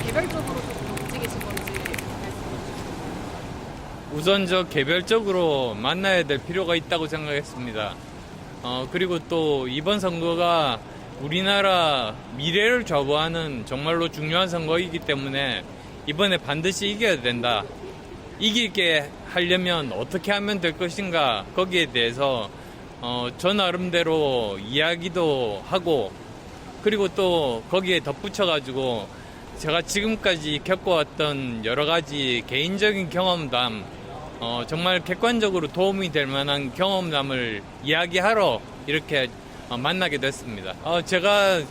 개별적으로 좀 움직이신 건지 말씀해 주시죠. 우선 개별적으로 만나야 될 필요가 있다고 생각했습니다. 그리고 또 이번 선거가 우리나라 미래를 좌우하는 정말로 중요한 선거이기 때문에 이번에 반드시 이겨야 된다. 이기게 하려면 어떻게 하면 될 것인가, 거기에 대해서 저 나름대로 이야기도 하고, 그리고 또 거기에 덧붙여가지고 제가 지금까지 겪어왔던 여러 가지 개인적인 경험담, 정말 객관적으로 도움이 될 만한 경험담을 이야기하러 이렇게 만나게 됐습니다. 제가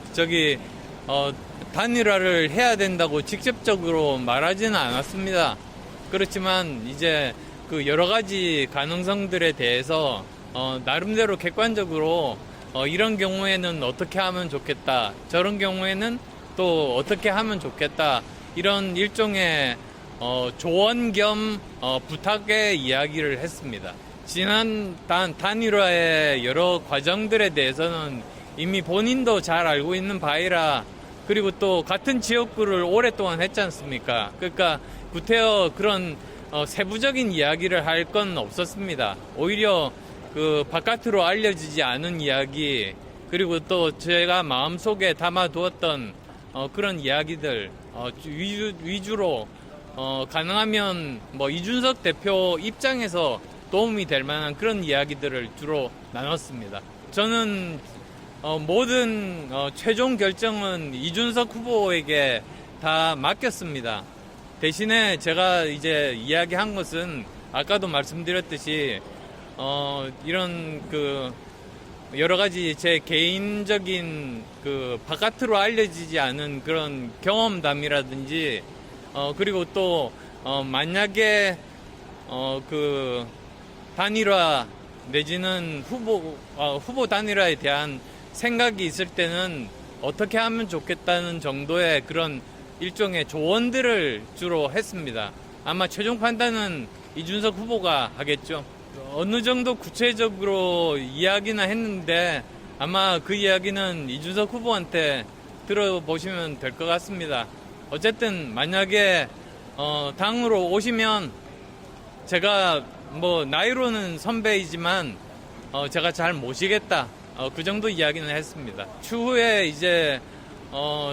단일화를 해야 된다고 직접적으로 말하지는 않았습니다. 그렇지만 이제 그 여러 가지 가능성들에 대해서 나름대로 객관적으로 이런 경우에는 어떻게 하면 좋겠다, 저런 경우에는 또 어떻게 하면 좋겠다, 이런 일종의 조언 겸 부탁의 이야기를 했습니다. 지난 단일화의 여러 과정들에 대해서는 이미 본인도 잘 알고 있는 바이라, 그리고 또 같은 지역구를 오랫동안 했지 않습니까? 그러니까 구태여 그런 세부적인 이야기를 할 건 없었습니다. 오히려 그 바깥으로 알려지지 않은 이야기, 그리고 또 제가 마음속에 담아두었던 그런 이야기들 위주로 가능하면 이준석 대표 입장에서 도움이 될 만한 그런 이야기들을 주로 나눴습니다. 저는 모든 최종 결정은 이준석 후보에게 다 맡겼습니다. 대신에 제가 이제 이야기한 것은 아까도 말씀드렸듯이 이런 그 여러 가지 제 개인적인 그 바깥으로 알려지지 않은 그런 경험담이라든지 그리고 또 만약에 그 단일화 내지는 후보 단일화에 대한 생각이 있을 때는 어떻게 하면 좋겠다는 정도의 그런 일종의 조언들을 주로 했습니다. 아마 최종 판단은 이준석 후보가 하겠죠. 어느 정도 구체적으로 이야기는 했는데 아마 그 이야기는 이준석 후보한테 들어보시면 될 것 같습니다. 어쨌든 만약에 당으로 오시면 제가 나이로는 선배이지만 제가 잘 모시겠다, 그 정도 이야기는 했습니다.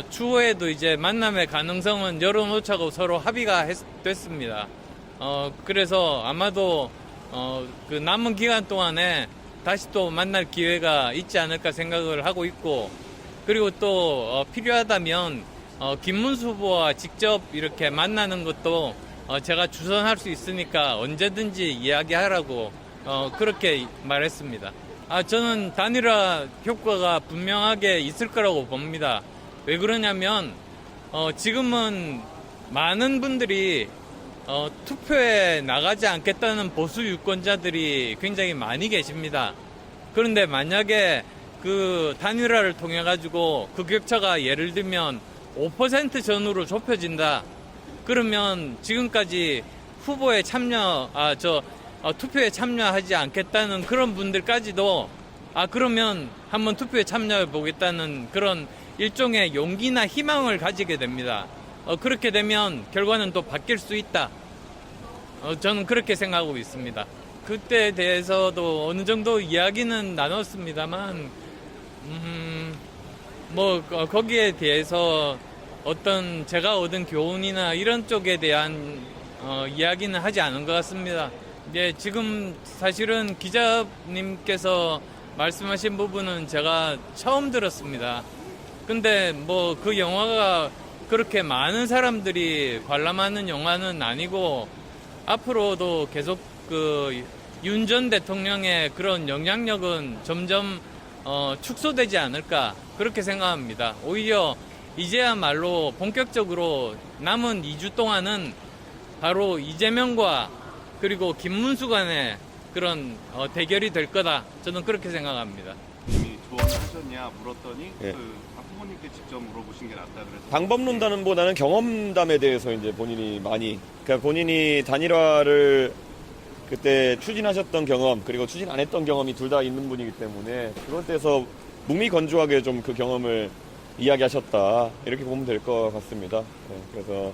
추후에도 이제 만남의 가능성은 열어놓자고 서로 합의가 됐습니다. 그래서 아마도 그 남은 기간 동안에 다시 또 만날 기회가 있지 않을까 생각을 하고 있고, 그리고 또 필요하다면 김문수 후보와 직접 이렇게 만나는 것도 제가 주선할 수 있으니까 언제든지 이야기하라고 그렇게 말했습니다. 저는 단일화 효과가 분명하게 있을 거라고 봅니다. 왜 그러냐면 지금은 많은 분들이 투표에 나가지 않겠다는 보수 유권자들이 굉장히 많이 계십니다. 그런데 만약에 그 단일화를 통해 가지고 그 격차가 예를 들면 5% 전후로 좁혀진다. 그러면 지금까지 투표에 참여하지 않겠다는 그런 분들까지도 그러면 한번 투표에 참여해 보겠다는 그런 일종의 용기나 희망을 가지게 됩니다. 그렇게 되면 결과는 또 바뀔 수 있다. 저는 그렇게 생각하고 있습니다. 그때에 대해서도 어느 정도 이야기는 나눴습니다만, 거기에 대해서 어떤 제가 얻은 교훈이나 이런 쪽에 대한 이야기는 하지 않은 것 같습니다. 지금 사실은 기자님께서 말씀하신 부분은 제가 처음 들었습니다. 근데 그 영화가 그렇게 많은 사람들이 관람하는 영화는 아니고 앞으로도 계속 윤 전 대통령의 그런 영향력은 점점 축소되지 않을까 그렇게 생각합니다. 오히려 이제야말로 본격적으로 남은 2주 동안은 바로 이재명과 그리고 김문수 간의 그런 대결이 될 거다. 저는 그렇게 생각합니다. 이미 조언을 하셨냐 물었더니 박 후보님께 직접 물어보신 게 낫다 그래서 방법론단보다는 경험담에 대해서 이제 본인이 그러니까 본인이 단일화를 그때 추진하셨던 경험 그리고 추진 안 했던 경험이 둘 다 있는 분이기 때문에 그것 대해서 묵미건조하게 좀 그 경험을 이야기하셨다 이렇게 보면 될 것 같습니다. 네, 그래서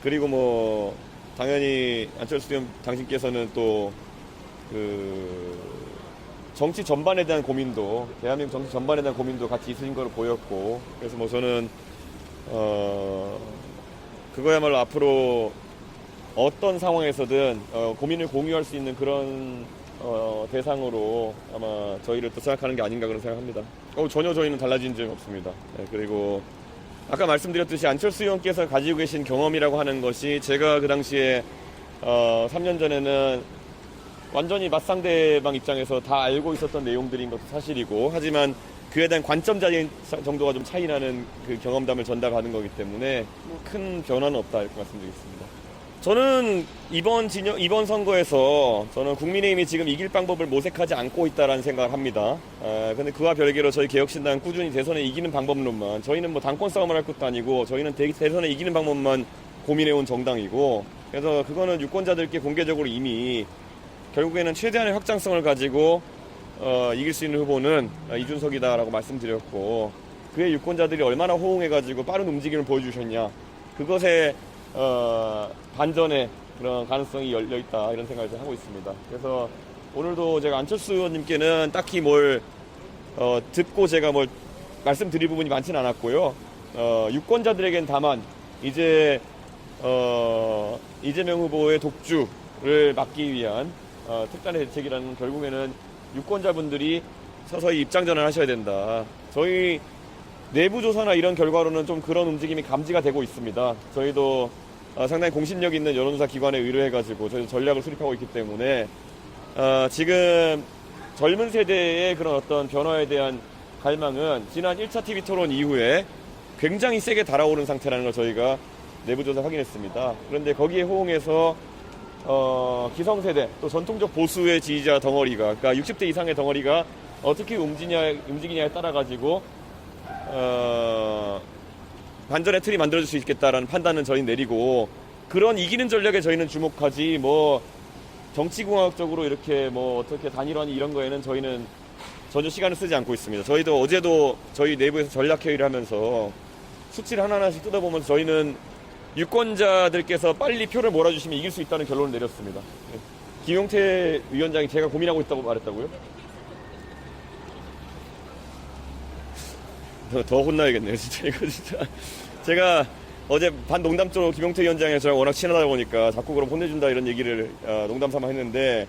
그리고 뭐 당연히 안철수 의원 당신께서는 또 그 정치 전반에 대한 고민도 대한민국 정치 전반에 대한 고민도 같이 있으신 걸로 보였고 그래서 뭐 저는 그거야말로 앞으로 어떤 상황에서든 고민을 공유할 수 있는 그런 대상으로 아마 저희를 또 생각하는 게 아닌가 그런 생각합니다. 전혀 저희는 달라진 점이 없습니다. 네, 그리고 아까 말씀드렸듯이 안철수 의원께서 가지고 계신 경험이라고 하는 것이 제가 그 당시에 3년 전에는 완전히 맞상대방 입장에서 다 알고 있었던 내용들인 것도 사실이고 하지만 그에 대한 관점자인 정도가 좀 차이 나는 그 경험담을 전달하는 거기 때문에 뭐 큰 변화는 없다 이렇게 말씀드리겠습니다. 저는 이번 선거에서 저는 국민의힘이 지금 이길 방법을 모색하지 않고 있다라는 생각을 합니다. 근데 그와 별개로 저희 개혁신당은 꾸준히 대선에 이기는 방법론만 저희는 뭐 당권 싸움을 할 것도 아니고 저희는 대선에 이기는 방법만 고민해온 정당이고 그래서 그거는 유권자들께 공개적으로 이미 결국에는 최대한의 확장성을 가지고 이길 수 있는 후보는 이준석이다라고 말씀드렸고 그의 유권자들이 얼마나 호응해가지고 빠른 움직임을 보여주셨냐 그것에 반전의 그런 가능성이 열려있다 이런 생각을 하고 있습니다. 그래서 오늘도 제가 안철수 의원님께는 딱히 뭘 듣고 제가 뭘 말씀드릴 부분이 많지는 않았고요. 유권자들에겐 다만 이제 이재명 후보의 독주를 막기 위한 특단의 대책이라는 결국에는 유권자분들이 서서히 입장전을 하셔야 된다. 저희 내부 조사나 이런 결과로는 좀 그런 움직임이 감지가 되고 있습니다. 저희도 상당히 공신력 있는 여론조사 기관에 의뢰해가지고 저희 전략을 수립하고 있기 때문에 지금 젊은 세대의 그런 어떤 변화에 대한 갈망은 지난 1차 TV 토론 이후에 굉장히 세게 달아오른 상태라는 걸 저희가 내부조사 확인했습니다. 그런데 거기에 호응해서 기성세대 또 전통적 보수의 지지자 덩어리가 그러니까 60대 이상의 덩어리가 어떻게 움직이냐에 따라 가지고 반전의 틀이 만들어질 수 있겠다라는 판단은 저희 내리고 그런 이기는 전략에 저희는 주목하지 뭐 정치공학적으로 이렇게 뭐 어떻게 단일화니 이런 거에는 저희는 전혀 시간을 쓰지 않고 있습니다. 저희도 어제도 저희 내부에서 전략회의를 하면서 수치를 하나하나씩 뜯어보면서 저희는 유권자들께서 빨리 표를 몰아주시면 이길 수 있다는 결론을 내렸습니다. 김용태 위원장이 제가 고민하고 있다고 말했다고요? 더 혼나야겠네요, 진짜. 이거 진짜. 제가 어제 반농담적으로 김용태 위원장이 저랑 워낙 친하다 보니까 자꾸 그럼 혼내준다 이런 얘기를 농담 삼아 했는데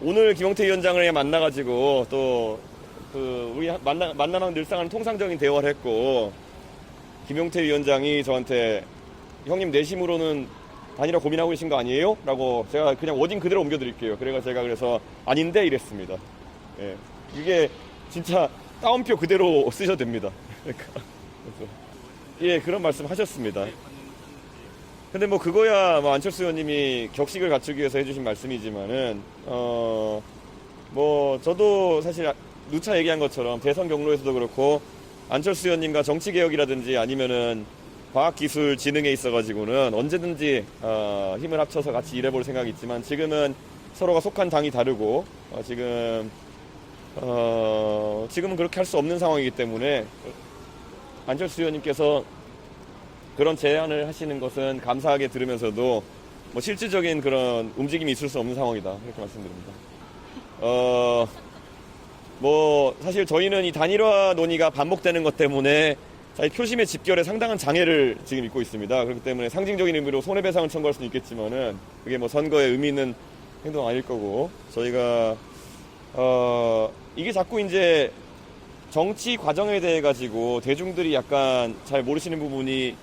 오늘 김용태 위원장을 만나가지고 또 우리 만나면 늘상 하는 통상적인 대화를 했고 김용태 위원장이 저한테 형님 내심으로는 단일화 고민하고 계신 거 아니에요? 라고 제가 그냥 워딩 그대로 옮겨드릴게요. 제가 그래서 아닌데 이랬습니다. 예. 이게 진짜 따옴표 그대로 쓰셔도 됩니다. 그러니까. 예, 그런 말씀 하셨습니다. 근데 뭐 그거야 뭐 안철수 의원님이 격식을 갖추기 위해서 해주신 말씀이지만은 뭐 저도 사실 누차 얘기한 것처럼 대선 경로에서도 그렇고 안철수 의원님과 정치개혁이라든지 아니면은 과학기술진흥에 있어가지고는 언제든지 힘을 합쳐서 같이 일해볼 생각이 있지만 지금은 서로가 속한 당이 다르고 지금은 그렇게 할 수 없는 상황이기 때문에 안철수 의원님께서 그런 제안을 하시는 것은 감사하게 들으면서도 뭐 실질적인 그런 움직임이 있을 수 없는 상황이다 이렇게 말씀드립니다. 뭐 사실 저희는 이 단일화 논의가 반복되는 것 때문에 사실 표심의 집결에 상당한 장애를 지금 입고 있습니다. 그렇기 때문에 상징적인 의미로 손해배상을 청구할 수는 있겠지만은 그게 뭐 선거에 의미 있는 행동은 아닐 거고 저희가 이게 자꾸 이제 정치 과정에 대해 가지고 대중들이 약간 잘 모르시는 부분이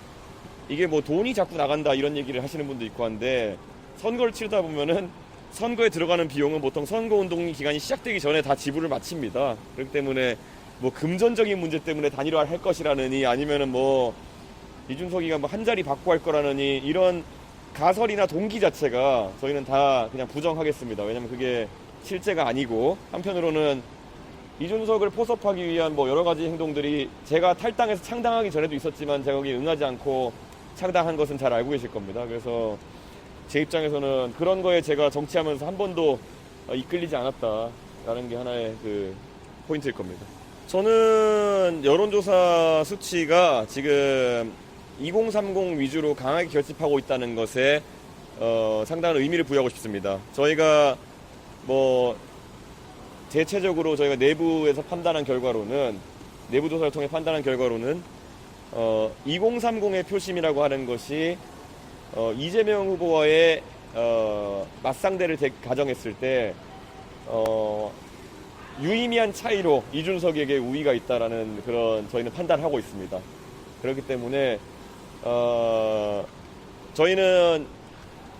이게 뭐 돈이 자꾸 나간다 이런 얘기를 하시는 분도 있고 한데 선거를 치르다 보면은 선거에 들어가는 비용은 보통 선거운동 기간이 시작되기 전에 다 지불을 마칩니다. 그렇기 때문에 뭐 금전적인 문제 때문에 단일화를 할 것이라느니 아니면은 뭐 이준석이가 뭐 한 자리 받고 할 거라느니 이런 가설이나 동기 자체가 저희는 다 그냥 부정하겠습니다. 왜냐면 그게 실제가 아니고 한편으로는 이준석을 포섭하기 위한 뭐 여러 가지 행동들이 제가 탈당해서 창당하기 전에도 있었지만 제가 거기에 응하지 않고 창당한 것은 잘 알고 계실 겁니다. 그래서 제 입장에서는 그런 거에 제가 정치하면서 한 번도 이끌리지 않았다라는 게 하나의 그 포인트일 겁니다. 저는 여론조사 수치가 지금 2030 위주로 강하게 결집하고 있다는 것에 상당한 의미를 부여하고 싶습니다. 저희가 뭐 대체적으로 저희가 내부에서 판단한 결과로는, 내부 조사를 통해 판단한 결과로는 2030의 표심이라고 하는 것이 이재명 후보와의 맞상대를 가정했을 때 유의미한 차이로 이준석에게 우위가 있다라는 그런 저희는 판단을 하고 있습니다. 그렇기 때문에 저희는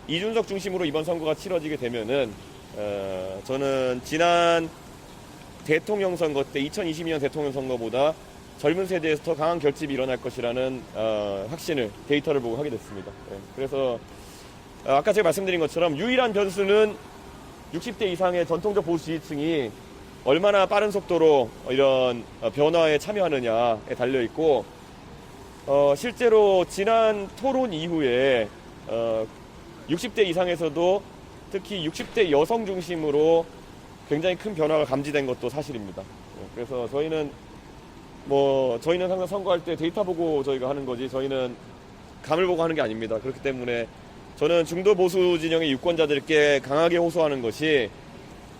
이준석 중심으로 이번 선거가 치러지게 되면은 저는 지난 대통령 선거 때 2022년 대통령 선거보다 젊은 세대에서 더 강한 결집이 일어날 것이라는 확신을, 데이터를 보고 하게 됐습니다. 네, 그래서 아까 제가 말씀드린 것처럼 유일한 변수는 60대 이상의 전통적 보수 지지층이 얼마나 빠른 속도로 이런 변화에 참여하느냐에 달려있고, 실제로 지난 토론 이후에 60대 이상에서도 특히 60대 여성 중심으로 굉장히 큰 변화가 감지된 것도 사실입니다. 그래서 저희는 항상 선거할 때 데이터 보고 저희가 하는 거지, 저희는 감을 보고 하는 게 아닙니다. 그렇기 때문에 저는 중도 보수 진영의 유권자들께 강하게 호소하는 것이,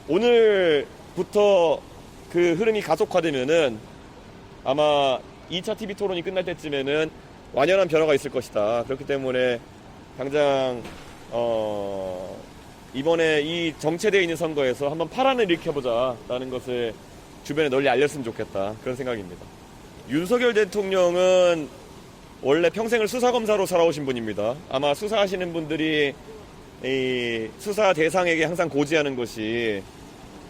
오늘부터 그 흐름이 가속화되면은 아마 2차 TV 토론이 끝날 때쯤에는 완연한 변화가 있을 것이다. 그렇기 때문에 당장 이번에 이 정체되어 있는 선거에서 한번 파란을 일으켜보자라는 것을 주변에 널리 알렸으면 좋겠다, 그런 생각입니다. 윤석열 대통령은 원래 평생을 수사검사로 살아오신 분입니다. 아마 수사하시는 분들이 이 수사 대상에게 항상 고지하는 것이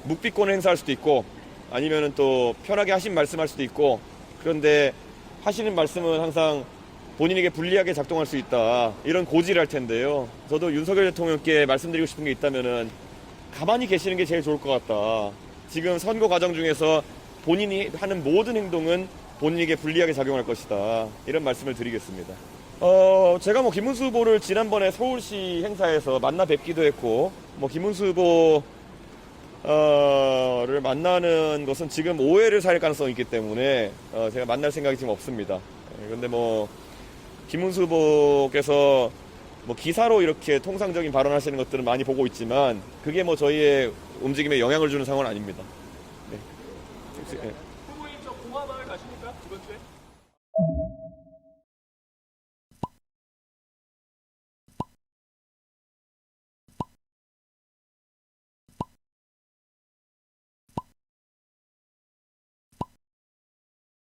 묵비권을 행사할 수도 있고, 아니면은 또 편하게 하신 말씀할 수도 있고, 그런데 하시는 말씀은 항상 본인에게 불리하게 작동할 수 있다, 이런 고지를 할 텐데요. 저도 윤석열 대통령께 말씀드리고 싶은 게 있다면은 가만히 계시는 게 제일 좋을 것 같다. 지금 선거 과정 중에서 본인이 하는 모든 행동은 본인에게 불리하게 작용할 것이다, 이런 말씀을 드리겠습니다. 제가 김문수 후보를 지난번에 서울시 행사에서 만나 뵙기도 했고, 김문수 후보를 만나는 것은 지금 오해를 살 가능성이 있기 때문에 제가 만날 생각이 지금 없습니다. 그런데 김문수 후보께서 기사로 이렇게 통상적인 발언하시는 것들은 많이 보고 있지만, 그게 저희의 움직임에 영향을 주는 상황은 아닙니다. 네. 후보님 저 공화마을 가십니까? 이번 주에?